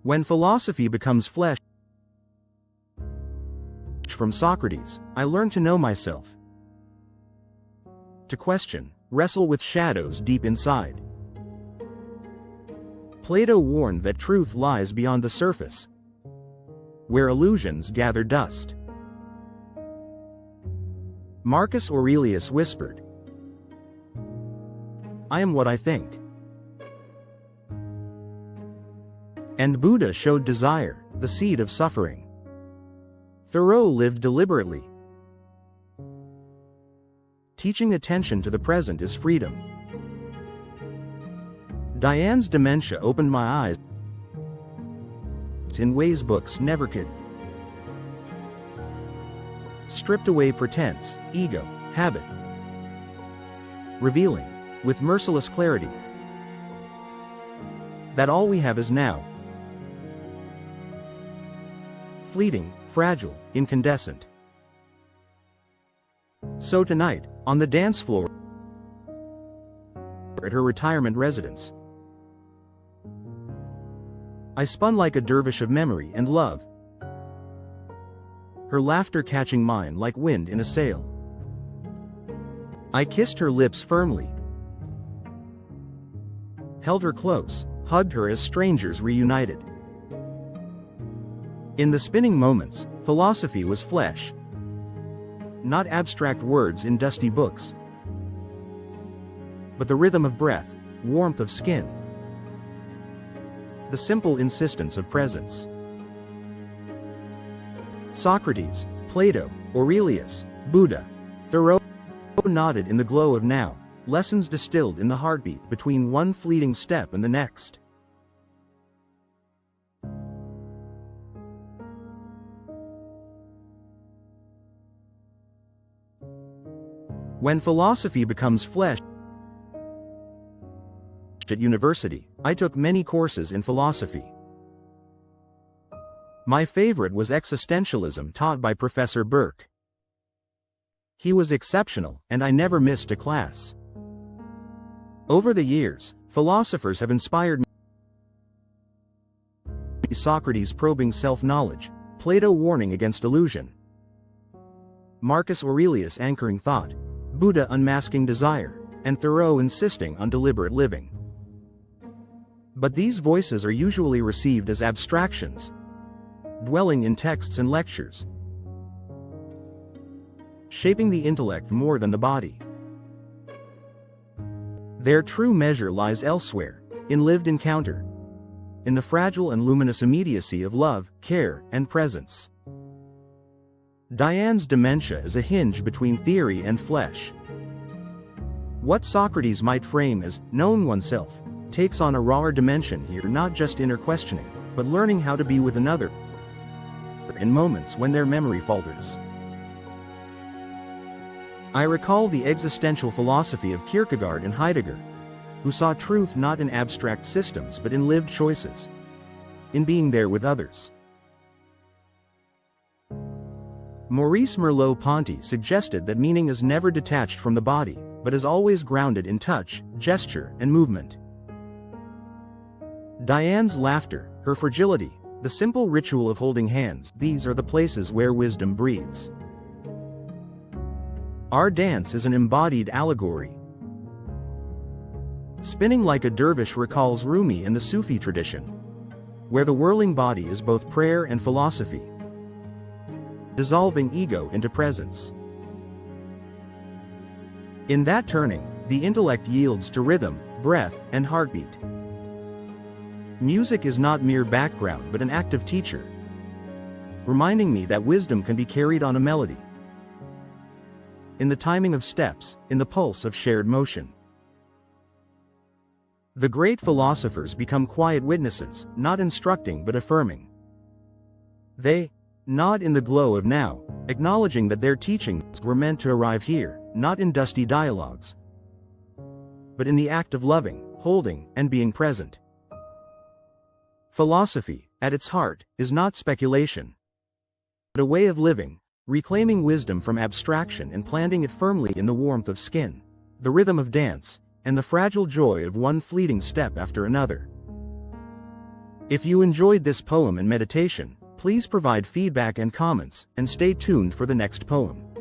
When philosophy becomes flesh, from Socrates, I learned to know myself, to question, wrestle with shadows deep inside. Plato warned that truth lies beyond the surface, where illusions gather dust. Marcus Aurelius whispered, "I am what I think." And Buddha showed desire, the seed of suffering. Thoreau lived deliberately. Teaching attention to the present is freedom. Diane's dementia opened my eyes in ways books never could. Stripped away pretense, ego, habit, revealing, with merciless clarity, that all we have is now. Fleeting, fragile, incandescent. So tonight, on the dance floor at her retirement residence, I spun like a dervish of memory and love, her laughter catching mine like wind in a sail. I kissed her lips firmly, held her close, hugged her as strangers reunited. In the spinning moments, philosophy was flesh, not abstract words in dusty books, but the rhythm of breath, warmth of skin, the simple insistence of presence. Socrates, Plato, Aurelius, Buddha, Thoreau nodded in the glow of now, lessons distilled in the heartbeat between one fleeting step and the next. When philosophy becomes flesh. At university, I took many courses in philosophy. My favorite was existentialism taught by Professor Burke. He was exceptional, and I never missed a class. Over the years, philosophers have inspired me. Socrates probing self-knowledge, Plato warning against illusion, Marcus Aurelius anchoring thought, Buddha unmasking desire, and Thoreau insisting on deliberate living. But these voices are usually received as abstractions, dwelling in texts and lectures, shaping the intellect more than the body. Their true measure lies elsewhere, in lived encounter, in the fragile and luminous immediacy of love, care, and presence. Diane's dementia is a hinge between theory and flesh. What Socrates might frame as knowing oneself takes on a rawer dimension here, not just inner questioning, but learning how to be with another in moments when their memory falters. I recall the existential philosophy of Kierkegaard and Heidegger, who saw truth not in abstract systems but in lived choices, in being there with others. Maurice Merleau-Ponty suggested that meaning is never detached from the body, but is always grounded in touch, gesture, and movement. Diane's laughter, her fragility, the simple ritual of holding hands, these are the places where wisdom breathes. Our dance is an embodied allegory. Spinning like a dervish recalls Rumi and the Sufi tradition, where the whirling body is both prayer and philosophy, dissolving ego into presence. In that turning, the intellect yields to rhythm, breath, and heartbeat. Music is not mere background but an active teacher, reminding me that wisdom can be carried on a melody, in the timing of steps, in the pulse of shared motion. The great philosophers become quiet witnesses, not instructing but affirming. They nod in the glow of now, acknowledging that their teachings were meant to arrive here, not in dusty dialogues, but in the act of loving, holding, and being present. Philosophy, at its heart, is not speculation, but a way of living, reclaiming wisdom from abstraction and planting it firmly in the warmth of skin, the rhythm of dance, and the fragile joy of one fleeting step after another. If you enjoyed this poem and meditation, please provide feedback and comments, and stay tuned for the next poem.